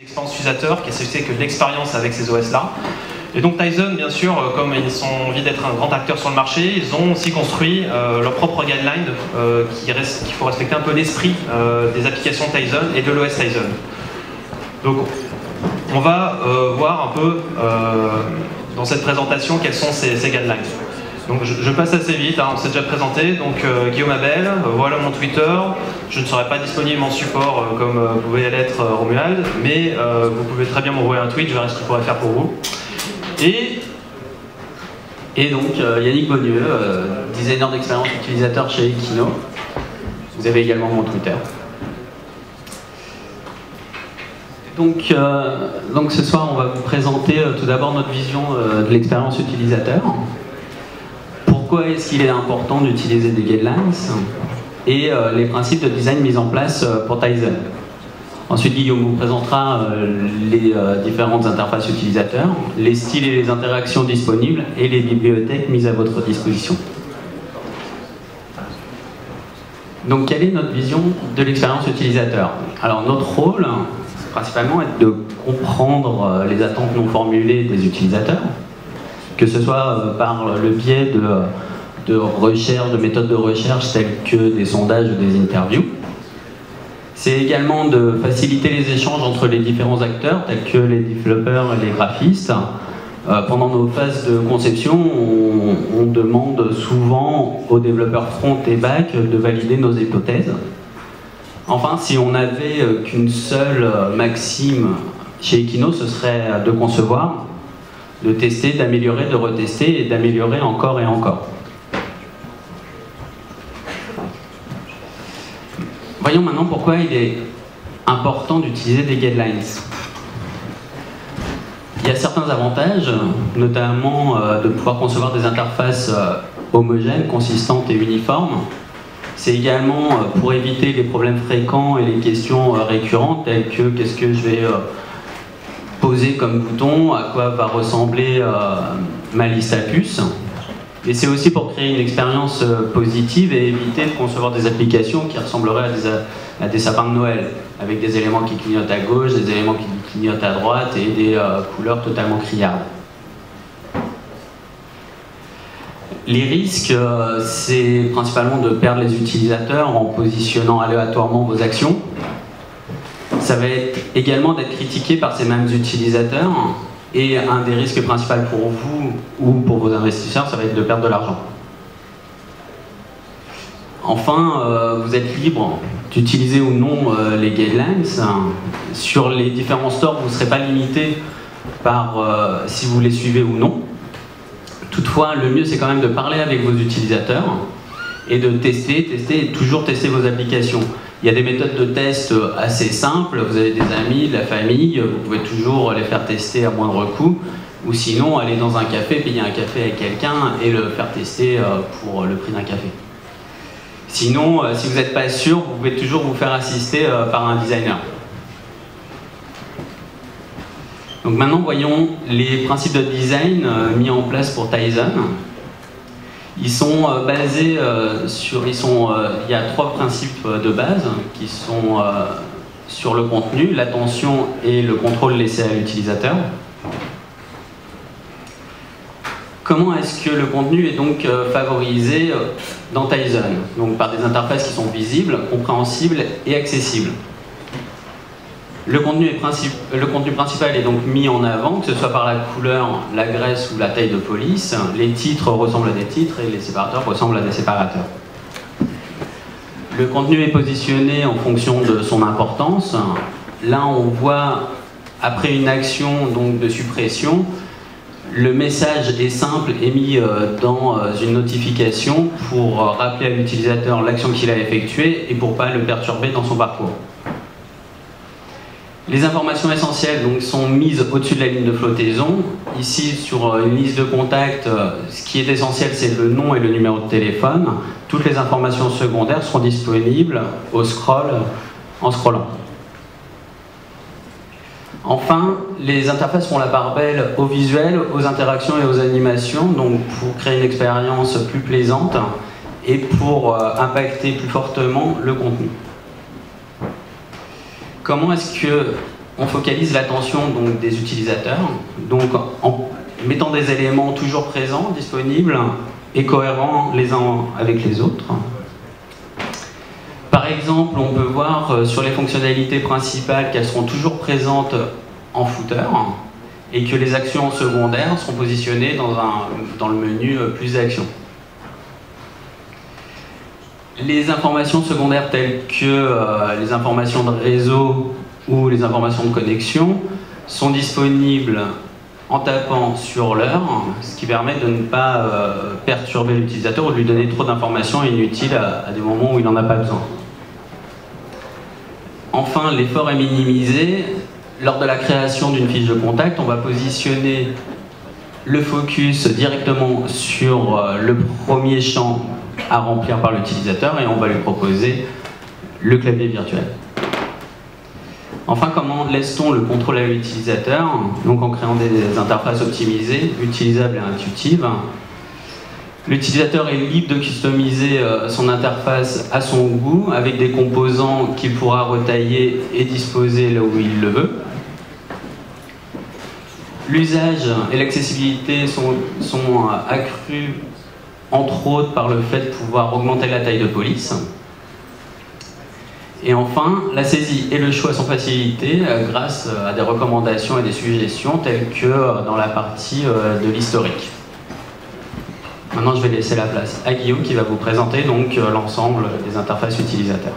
L'expérience utilisateur, qu'est-ce que c'est que l'expérience avec ces OS-là. Et donc Tizen, bien sûr, comme ils ont envie d'être un grand acteur sur le marché, ils ont aussi construit leur propre guideline qu'il faut respecter un peu l'esprit des applications Tizen et de l'OS Tizen. Donc on va voir un peu dans cette présentation quelles sont ces guidelines. Donc je passe assez vite, on s'est déjà présenté, donc Guillaume Abel, voilà mon Twitter, je ne serai pas disponible en support comme vous pouvez l'être Romuald, mais vous pouvez très bien m'envoyer un tweet, je verrai ce qu'il pourrait faire pour vous. Et donc Yannick Bonnieux, designer d'expérience utilisateur chez Equino. Vous avez également mon Twitter. Donc ce soir on va vous présenter tout d'abord notre vision de l'expérience utilisateur. Pourquoi est-ce qu'il est important d'utiliser des guidelines et les principes de design mis en place pour Tizen. Ensuite, Guillaume vous présentera les différentes interfaces utilisateurs, les styles et les interactions disponibles et les bibliothèques mises à votre disposition. Donc, quelle est notre vision de l'expérience utilisateur? Alors, notre rôle, principalement, est de comprendre les attentes non formulées des utilisateurs, que ce soit par le biais de recherche, de méthodes de recherche telles que des sondages ou des interviews. C'est également de faciliter les échanges entre les différents acteurs, tels que les développeurs et les graphistes. Pendant nos phases de conception, on demande souvent aux développeurs front et back de valider nos hypothèses. Enfin, si on n'avait qu'une seule maxime chez Equino, ce serait de concevoir, de tester, d'améliorer, de retester et d'améliorer encore et encore. Voyons maintenant pourquoi il est important d'utiliser des guidelines. Il y a certains avantages, notamment de pouvoir concevoir des interfaces homogènes, consistantes et uniformes. C'est également pour éviter les problèmes fréquents et les questions récurrentes, telles que qu'est-ce que je vais poser comme bouton, à quoi va ressembler ma liste à puces. Et c'est aussi pour créer une expérience positive et éviter de concevoir des applications qui ressembleraient à des sapins de Noël, avec des éléments qui clignotent à gauche, des éléments qui clignotent à droite et des couleurs totalement criardes. Les risques, c'est principalement de perdre les utilisateurs en positionnant aléatoirement vos actions. Ça va être également d'être critiqué par ces mêmes utilisateurs. Et un des risques principaux pour vous ou pour vos investisseurs, ça va être de perdre de l'argent. Enfin, vous êtes libre d'utiliser ou non les guidelines. Sur les différents stores, vous ne serez pas limité par si vous les suivez ou non. Toutefois, le mieux, c'est quand même de parler avec vos utilisateurs et de tester et toujours tester vos applications. Il y a des méthodes de test assez simples, vous avez des amis, de la famille, vous pouvez toujours les faire tester à moindre coût, ou sinon aller dans un café, payer un café avec quelqu'un et le faire tester pour le prix d'un café. Sinon, si vous n'êtes pas sûr, vous pouvez toujours vous faire assister par un designer. Donc maintenant, voyons les principes de design mis en place pour Tizen. Ils sont basés sur... il y a 3 principes de base qui sont sur le contenu, l'attention et le contrôle laissé à l'utilisateur. Comment est-ce que le contenu est donc favorisé dans Tizen? Donc par des interfaces qui sont visibles, compréhensibles et accessibles. Le contenu principal est donc mis en avant, que ce soit par la couleur, la graisse ou la taille de police. Les titres ressemblent à des titres et les séparateurs ressemblent à des séparateurs. Le contenu est positionné en fonction de son importance. Là, on voit, après une action donc, de suppression, le message est simple et mis dans une notification pour rappeler à l'utilisateur l'action qu'il a effectuée et pour ne pas le perturber dans son parcours. Les informations essentielles donc, sont mises au-dessus de la ligne de flottaison. Ici, sur une liste de contacts, ce qui est essentiel, c'est le nom et le numéro de téléphone. Toutes les informations secondaires seront disponibles au scroll, en scrollant. Enfin, les interfaces font la part belle au visuel, aux interactions et aux animations, donc pour créer une expérience plus plaisante et pour impacter plus fortement le contenu. Comment est-ce que on focalise l'attention des utilisateurs, donc en mettant des éléments toujours présents, disponibles et cohérents les uns avec les autres. Par exemple, on peut voir sur les fonctionnalités principales qu'elles seront toujours présentes en footer et que les actions secondaires seront positionnées dans le menu plus actions. Les informations secondaires telles que les informations de réseau ou les informations de connexion sont disponibles en tapant sur l'heure, ce qui permet de ne pas perturber l'utilisateur ou de lui donner trop d'informations inutiles à des moments où il n'en a pas besoin. Enfin, l'effort est minimisé. Lors de la création d'une fiche de contact, on va positionner le focus directement sur le premier champ à remplir par l'utilisateur et on va lui proposer le clavier virtuel. Enfin, comment laisse-t-on le contrôle à l'utilisateur? Donc en créant des interfaces optimisées, utilisables et intuitives. L'utilisateur est libre de customiser son interface à son goût avec des composants qu'il pourra retailler et disposer là où il le veut. L'usage et l'accessibilité sont accrus entre autres par le fait de pouvoir augmenter la taille de police. Et enfin, la saisie et le choix sont facilités grâce à des recommandations et des suggestions telles que dans la partie de l'historique. Maintenant, je vais laisser la place à Guillaume qui va vous présenter donc l'ensemble des interfaces utilisateurs.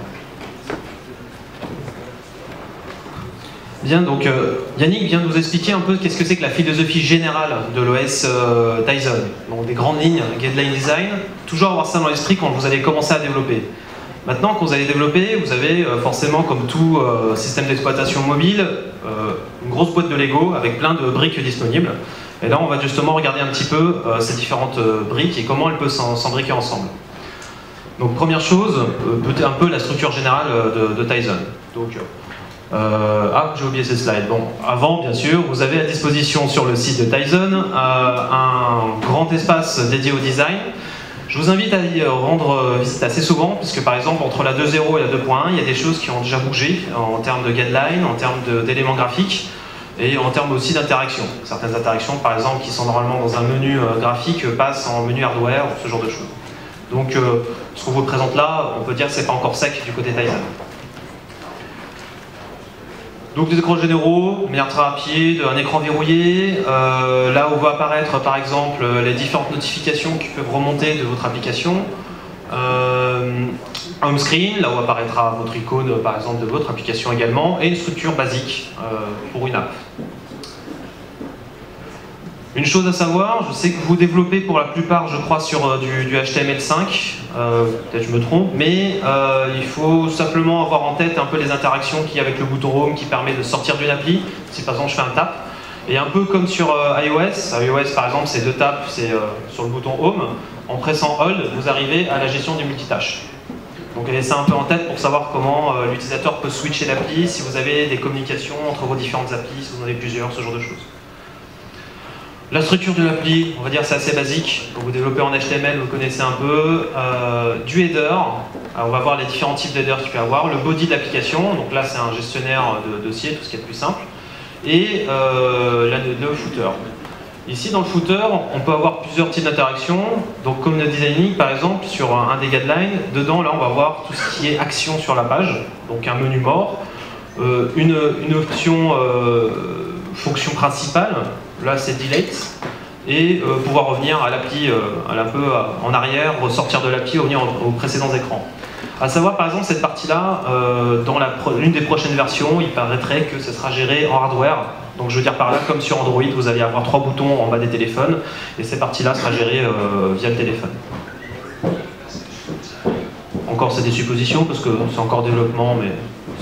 Bien, donc Yannick vient de nous expliquer un peu qu'est-ce que c'est que la philosophie générale de l'OS Tizen. Donc des grandes lignes, guideline design, toujours avoir ça dans l'esprit quand vous allez commencer à développer. Maintenant, quand vous allez développer, vous avez forcément, comme tout système d'exploitation mobile, une grosse boîte de Lego avec plein de briques disponibles. Et là, on va justement regarder un petit peu ces différentes briques et comment elles peuvent s'embriquer ensemble. Donc, première chose, un peu la structure générale de Tizen. Donc, j'ai oublié ces slides. Bon, avant, bien sûr, vous avez à disposition sur le site de Tizen un grand espace dédié au design. Je vous invite à y rendre visite assez souvent, puisque par exemple, entre la 2.0 et la 2.1, il y a des choses qui ont déjà bougé en termes de guidelines, en termes d'éléments graphiques, et en termes aussi d'interaction. Certaines interactions, par exemple, qui sont normalement dans un menu graphique, passent en menu hardware, ce genre de choses. Donc, ce qu'on vous présente là, on peut dire que c'est pas encore sec du côté Tizen. Donc des écrans généraux, de manière très rapide, un écran verrouillé, là où vont apparaître par exemple les différentes notifications qui peuvent remonter de votre application, un home screen, là où apparaîtra votre icône par exemple de votre application également, et une structure basique pour une app. Une chose à savoir, je sais que vous développez pour la plupart, je crois, sur du HTML5, peut-être je me trompe, mais il faut simplement avoir en tête un peu les interactions qu'il y a avec le bouton Home qui permet de sortir d'une appli, si par exemple je fais un tap. Et un peu comme sur iOS par exemple c'est deux taps, c'est sur le bouton Home, en pressant Hold, vous arrivez à la gestion du multitâche. Donc ayez ça un peu en tête pour savoir comment l'utilisateur peut switcher l'appli, si vous avez des communications entre vos différentes applis, si vous en avez plusieurs, ce genre de choses. La structure de l'appli, on va dire c'est assez basique. Quand vous développez en HTML, vous connaissez un peu. Du header, alors on va voir les différents types d'headers qu'il peut y avoir. Le body de l'application, donc là c'est un gestionnaire de dossiers, tout ce qui est le plus simple. Et le footer. Ici dans le footer, on peut avoir plusieurs types d'interactions. Donc comme le designing par exemple, sur un des guidelines, dedans là on va voir tout ce qui est action sur la page. Donc un menu mort, une option fonction principale. Là c'est delete, et pouvoir revenir à l'appli un peu en arrière, ressortir de l'appli, revenir aux précédents écrans. A savoir par exemple cette partie-là, dans l'une des prochaines versions, il paraîtrait que ce sera géré en hardware. Donc je veux dire par là, comme sur Android, vous allez avoir 3 boutons en bas des téléphones, et cette partie-là sera gérée via le téléphone. Encore c'est des suppositions, parce que c'est encore développement, mais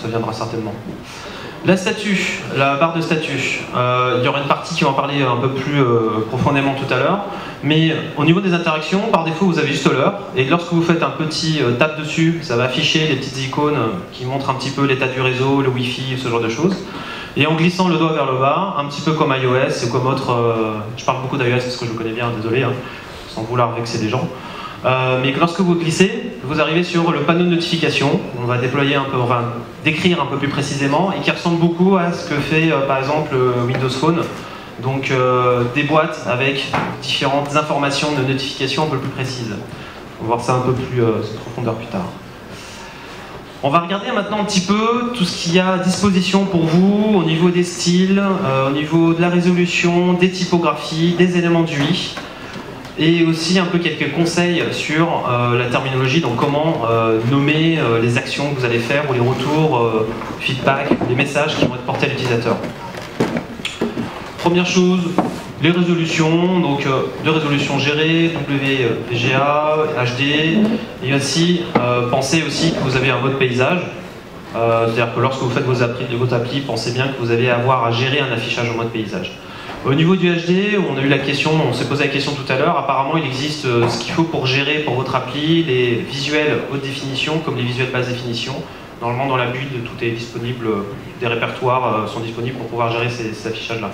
ça viendra certainement. La statue, la barre de statut, il y aura une partie qui va en parler un peu plus profondément tout à l'heure, mais au niveau des interactions, par défaut vous avez juste l'heure, et lorsque vous faites un petit tap dessus, ça va afficher les petites icônes qui montrent un petit peu l'état du réseau, le Wi-Fi, ce genre de choses. Et en glissant le doigt vers le bas, un petit peu comme iOS ou comme autre, je parle beaucoup d'iOS parce que je le connais bien, désolé, hein, sans vouloir vexer des gens. mais lorsque vous glissez, vous arrivez sur le panneau de notification. On va déployer un peu, on va décrire un peu plus précisément, et qui ressemble beaucoup à ce que fait par exemple Windows Phone. Donc des boîtes avec différentes informations de notification un peu plus précises. On va voir ça un peu plus en profondeur plus tard. On va regarder maintenant un petit peu tout ce qu'il y a à disposition pour vous au niveau des styles, au niveau de la résolution, des typographies, des éléments d'UI, et aussi un peu quelques conseils sur la terminologie, donc comment nommer les actions que vous allez faire ou les retours, feedback, les messages qui vont être portés à l'utilisateur. Première chose, les résolutions, donc de résolution gérée, WVGA, HD, et aussi pensez aussi que vous avez un mode paysage, c'est-à-dire que lorsque vous faites vos applis, pensez bien que vous allez avoir à gérer un affichage en mode paysage. Au niveau du HD, on s'est posé la question tout à l'heure, apparemment il existe ce qu'il faut pour gérer pour votre appli, les visuels haute définition comme les visuels basse définition. Normalement dans la build tout est disponible, des répertoires sont disponibles pour pouvoir gérer ces affichages-là.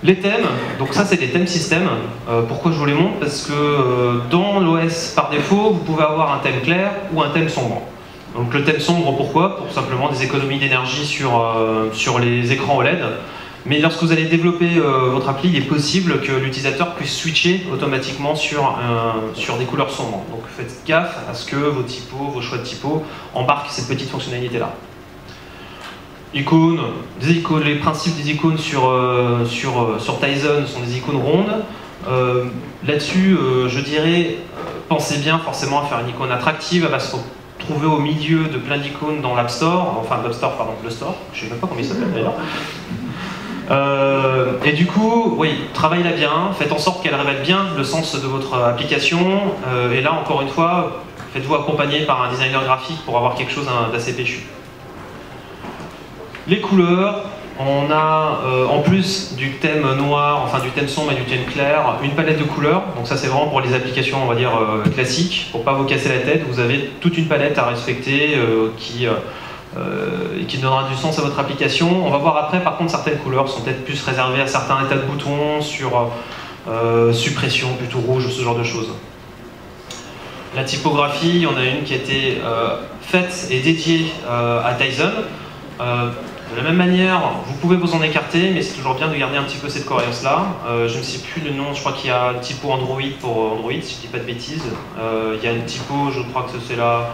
Les thèmes, donc ça c'est des thèmes système. Pourquoi je vous les montre? Parce que dans l'OS par défaut, vous pouvez avoir un thème clair ou un thème sombre. Donc le thème sombre, pourquoi? Pour simplement des économies d'énergie sur les écrans OLED. Mais lorsque vous allez développer votre appli, il est possible que l'utilisateur puisse switcher automatiquement sur des couleurs sombres. Donc faites gaffe à ce que vos typos, vos choix de typos embarquent cette petite fonctionnalité-là. Icônes, les principes des icônes sur Tizen sont des icônes rondes. Là-dessus, je dirais, pensez bien forcément à faire une icône attractive. Elle va se retrouver au milieu de plein d'icônes dans l'App Store, enfin l'App Store, pardon, le Store, je ne sais même pas comment il s'appelle d'ailleurs. Et du coup, oui, travaillez-la bien, faites en sorte qu'elle révèle bien le sens de votre application. Et là, encore une fois, faites-vous accompagner par un designer graphique pour avoir quelque chose d'assez péchu. Les couleurs, on a en plus du thème noir, enfin du thème sombre et du thème clair, une palette de couleurs. Donc ça c'est vraiment pour les applications, on va dire, classiques. Pour pas vous casser la tête, vous avez toute une palette à respecter qui donnera du sens à votre application. On va voir après, par contre, certaines couleurs sont peut-être plus réservées à certains états de boutons, sur suppression plutôt rouge, ce genre de choses. La typographie, il y en a une qui a été faite et dédiée à Tizen. De la même manière, vous pouvez vous en écarter, mais c'est toujours bien de garder un petit peu cette cohérence-là. Je ne sais plus le nom, je crois qu'il y a un typo Android pour Android, si je ne dis pas de bêtises. Il y a une typo, je crois que c'est là...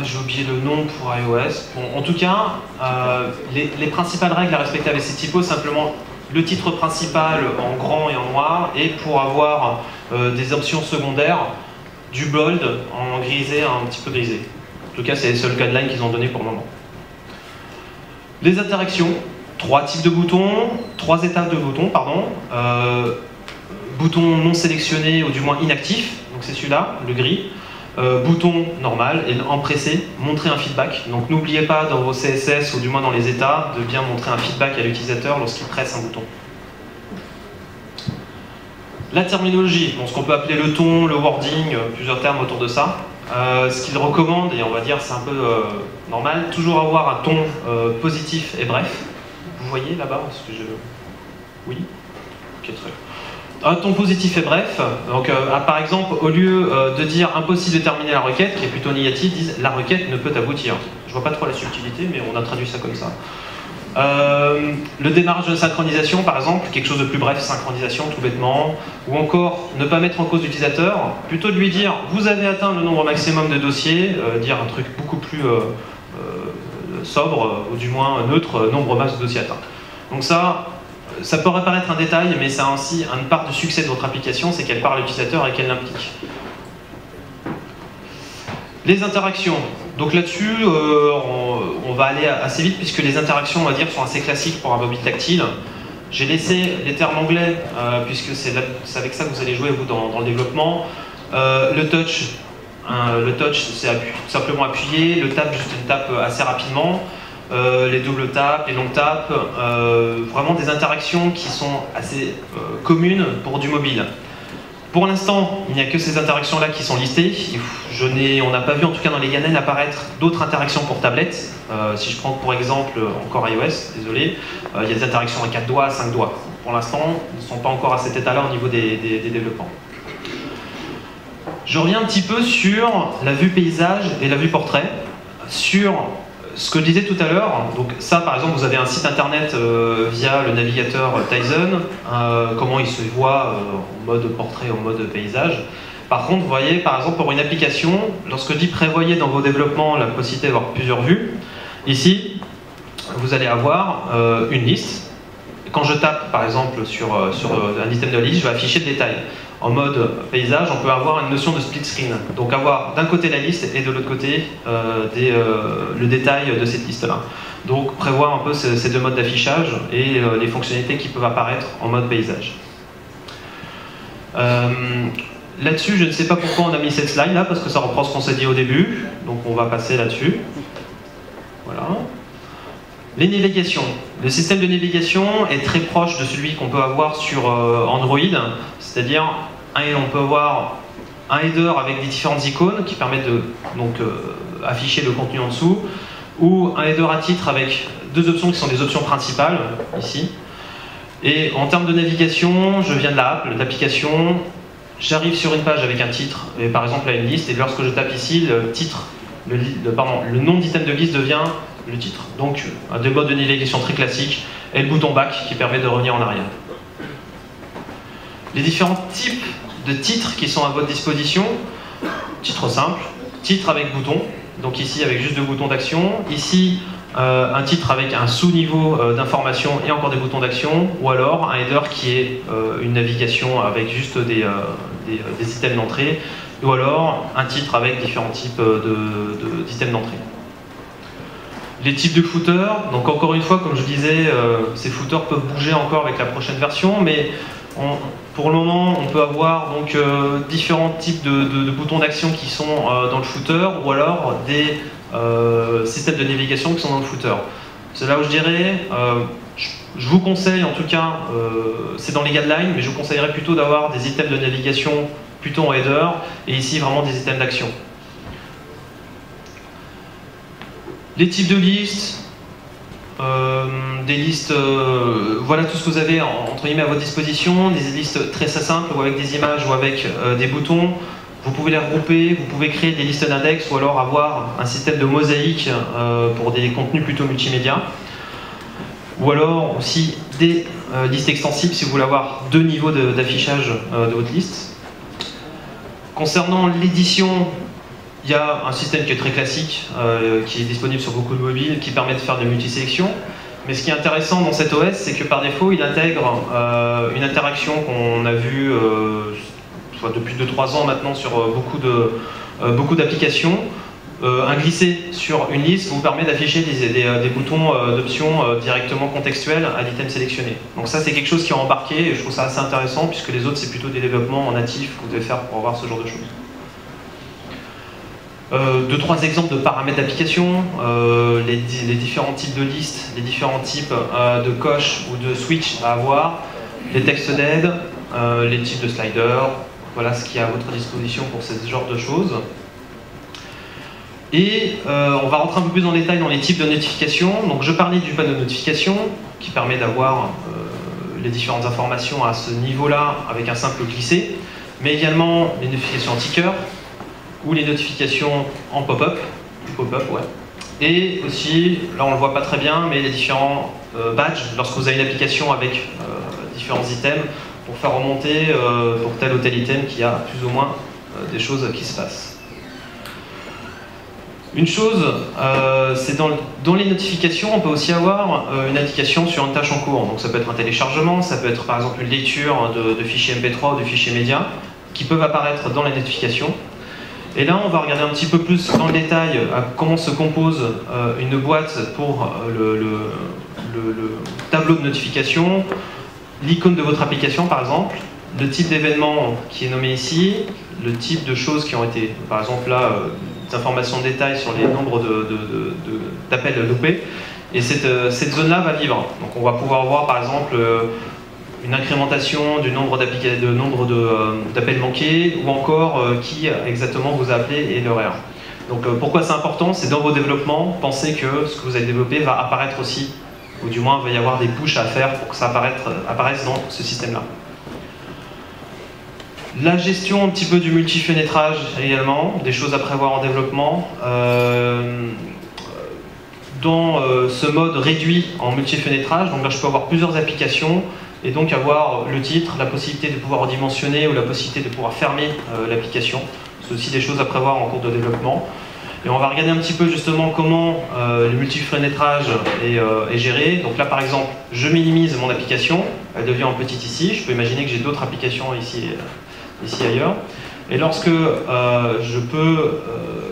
j'ai oublié le nom pour iOS. Bon, en tout cas, les principales règles à respecter avec ces typos, simplement le titre principal en grand et en noir, et pour avoir des options secondaires, du bold en grisé, un petit peu grisé. En tout cas, c'est les seuls guidelines qu'ils ont donné pour le moment. Les interactions, 3 types de boutons, 3 étapes de boutons, pardon. Bouton non sélectionné ou du moins inactif, donc c'est celui-là, le gris. Bouton normal et en pressé, montrer un feedback. Donc n'oubliez pas dans vos CSS ou du moins dans les états de bien montrer un feedback à l'utilisateur lorsqu'il presse un bouton. La terminologie, bon, ce qu'on peut appeler le ton, le wording, plusieurs termes autour de ça. Ce qu'il recommande, et on va dire c'est un peu normal, toujours avoir un ton positif et bref. Vous voyez là-bas? Oui? Ok, très bien. Un ton positif et bref. Donc, par exemple, au lieu de dire impossible de terminer la requête, qui est plutôt négatif, disent la requête ne peut aboutir. Je vois pas trop la subtilité, mais on a traduit ça comme ça. Le démarrage de synchronisation, par exemple, quelque chose de plus bref, synchronisation tout bêtement, ou encore ne pas mettre en cause l'utilisateur, plutôt de lui dire vous avez atteint le nombre maximum de dossiers, dire un truc beaucoup plus sobre, ou du moins neutre, nombre max de dossiers atteints. Donc ça peut paraître un détail, mais ça a aussi une part de succès de votre application, c'est qu'elle parle à l'utilisateur et qu'elle l'implique. Les interactions. Donc là-dessus, on va aller assez vite puisque les interactions, on va dire, sont assez classiques pour un mobile tactile. J'ai laissé les termes anglais puisque c'est avec ça que vous allez jouer vous dans le développement. Le touch, c'est simplement appuyer. Le tap, juste une tape assez rapidement. Les doubles tapes, les longues tapes, vraiment des interactions qui sont assez communes pour du mobile. Pour l'instant, il n'y a que ces interactions-là qui sont listées. On n'a pas vu, en tout cas dans les Ganel, apparaître d'autres interactions pour tablettes. Si je prends pour exemple encore iOS, désolé, il y a des interactions à 4 doigts, à 5 doigts. Pour l'instant, ils ne sont pas encore à cet état-là au niveau des développements. Je reviens un petit peu sur la vue paysage et la vue portrait. Sur ce que je disais tout à l'heure, donc ça par exemple, vous avez un site internet via le navigateur Tizen, comment il se voit en mode portrait, en mode paysage. Par contre, vous voyez, par exemple, pour une application, lorsque je dis prévoyez dans vos développements la possibilité d'avoir plusieurs vues, ici, vous allez avoir une liste. Quand je tape, par exemple, sur un item de liste, je vais afficher le détail. En mode paysage, on peut avoir une notion de split screen. Donc avoir d'un côté la liste et de l'autre côté le détail de cette liste-là. Donc prévoir un peu ces deux modes d'affichage et les fonctionnalités qui peuvent apparaître en mode paysage. Là-dessus, je ne sais pas pourquoi on a mis cette slide là, parce que ça reprend ce qu'on s'est dit au début. Donc on va passer là-dessus. Voilà. Les navigations. Le système de navigation est très proche de celui qu'on peut avoir sur Android, c'est-à-dire on peut avoir un header avec des différentes icônes qui permettent de afficher le contenu en dessous, ou un header à titre avec deux options qui sont des options principales, ici. Et en termes de navigation, je viens de l'application, j'arrive sur une page avec un titre, et par exemple là une liste, et lorsque je tape ici, le nom d'item de liste devient le titre. Donc, un des modes de navigation très classique et le bouton back qui permet de revenir en arrière. Les différents types de titres qui sont à votre disposition, titre simple, titre avec bouton, donc ici avec juste deux boutons d'action, ici un titre avec un sous-niveau d'information et encore des boutons d'action, ou alors un header qui est une navigation avec juste des items d'entrée, ou alors un titre avec différents types d'items d'entrée. Les types de footers, donc encore une fois, comme je disais, ces footers peuvent bouger encore avec la prochaine version, mais pour le moment, on peut avoir donc différents types de boutons d'action qui sont dans le footer, ou alors des systèmes de navigation qui sont dans le footer. C'est là où je dirais, je vous conseille, en tout cas, c'est dans les guidelines, mais je vous conseillerais plutôt d'avoir des items de navigation plutôt en header, et ici vraiment des items d'action. Les types de listes, des listes, voilà tout ce que vous avez entre guillemets à votre disposition, des listes très simples ou avec des images ou avec des boutons. Vous pouvez les regrouper, vous pouvez créer des listes d'index ou alors avoir un système de mosaïque pour des contenus plutôt multimédia. Ou alors aussi des listes extensibles si vous voulez avoir deux niveaux d'affichage de votre liste. Concernant l'édition, il y a un système qui est très classique, qui est disponible sur beaucoup de mobiles, qui permet de faire de multisélection. Mais ce qui est intéressant dans cet OS, c'est que par défaut, il intègre une interaction qu'on a vue depuis 2-3 ans maintenant sur beaucoup d'applications. Un glisser sur une liste vous permet d'afficher des boutons d'options directement contextuels à l'item sélectionné. Donc ça, c'est quelque chose qui est embarqué et je trouve ça assez intéressant puisque les autres, c'est plutôt des développements en natif que vous devez faire pour avoir ce genre de choses. 2-3 exemples de paramètres d'application, les différents types de listes, les différents types de coches ou de switch à avoir, les textes d'aide, les types de sliders, voilà ce qui est à votre disposition pour ce genre de choses. Et on va rentrer un peu plus en détail dans les types de notifications. Donc je parlais du panneau de notification qui permet d'avoir les différentes informations à ce niveau-là avec un simple glisser, mais également les notifications anti-cœur, ou les notifications en pop-up, ouais. Et aussi, là on le voit pas très bien, mais les différents badges, lorsque vous avez une application avec différents items, pour faire remonter pour tel ou tel item qu'il y a plus ou moins des choses qui se passent. Une chose, c'est dans les notifications, on peut aussi avoir une indication sur une tâche en cours. Donc ça peut être un téléchargement, ça peut être par exemple une lecture de fichiers MP3 ou de fichiers médias, qui peuvent apparaître dans les notifications. Et là, on va regarder un petit peu plus dans le détail à comment se compose une boîte pour le tableau de notification, l'icône de votre application par exemple, le type d'événement qui est nommé ici, le type de choses qui ont été, par exemple là, des informations de détail sur les nombres d'appels loupés, et cette zone-là va vivre. Donc on va pouvoir voir par exemple une incrémentation du nombre d'appels manqués, ou encore qui exactement vous a appelé et l'horaire. Donc pourquoi c'est important? C'est dans vos développements, pensez que ce que vous avez développé va apparaître aussi, ou du moins il va y avoir des pushes à faire pour que ça apparaisse dans ce système-là. La gestion un petit peu du multifenêtrage également, des choses à prévoir en développement. Dans ce mode réduit en multifenêtrage, donc là je peux avoir plusieurs applications et donc avoir le titre, la possibilité de pouvoir redimensionner ou la possibilité de pouvoir fermer l'application. C'est aussi des choses à prévoir en cours de développement. Et on va regarder un petit peu justement comment le multifenêtrage est géré. Donc là par exemple, je minimise mon application, elle devient en petite ici, je peux imaginer que j'ai d'autres applications ici ailleurs. Et lorsque je peux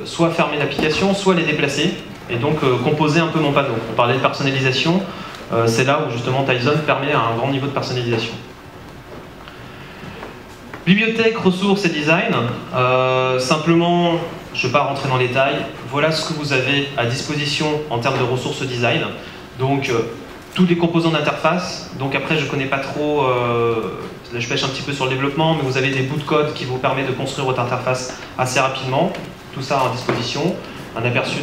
soit fermer l'application, soit les déplacer, et donc composer un peu mon panneau. On parlait de personnalisation, c'est là où justement Tizen permet un grand niveau de personnalisation. Bibliothèque, ressources et design. Simplement, je ne vais pas rentrer dans les détails, voilà ce que vous avez à disposition en termes de ressources design. Donc tous les composants d'interface, donc après je ne connais pas trop, je pêche un petit peu sur le développement, mais vous avez des bouts de code qui vous permettent de construire votre interface assez rapidement, tout ça à disposition, un aperçu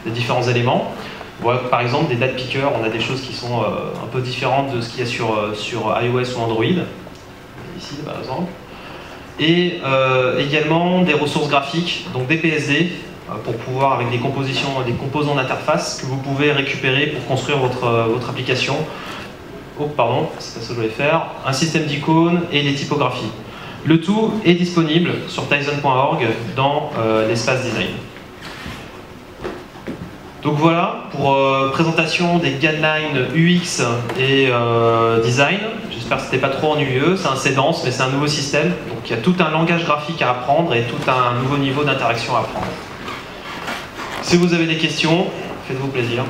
des différents éléments. Voilà, par exemple, des date pickers, on a des choses qui sont un peu différentes de ce qu'il y a sur iOS ou Android, ici par exemple. Et également des ressources graphiques, donc des PSD, pour pouvoir, avec des composants d'interface que vous pouvez récupérer pour construire votre application. Oh, pardon, c'est pas ça que je voulais faire. Un système d'icônes et des typographies. Le tout est disponible sur tizen.org dans l'espace design. Donc voilà, pour présentation des guidelines UX et design. J'espère que c'était pas trop ennuyeux, c'est assez dense, mais c'est un nouveau système. Donc il y a tout un langage graphique à apprendre et tout un nouveau niveau d'interaction à apprendre. Si vous avez des questions, faites-vous plaisir.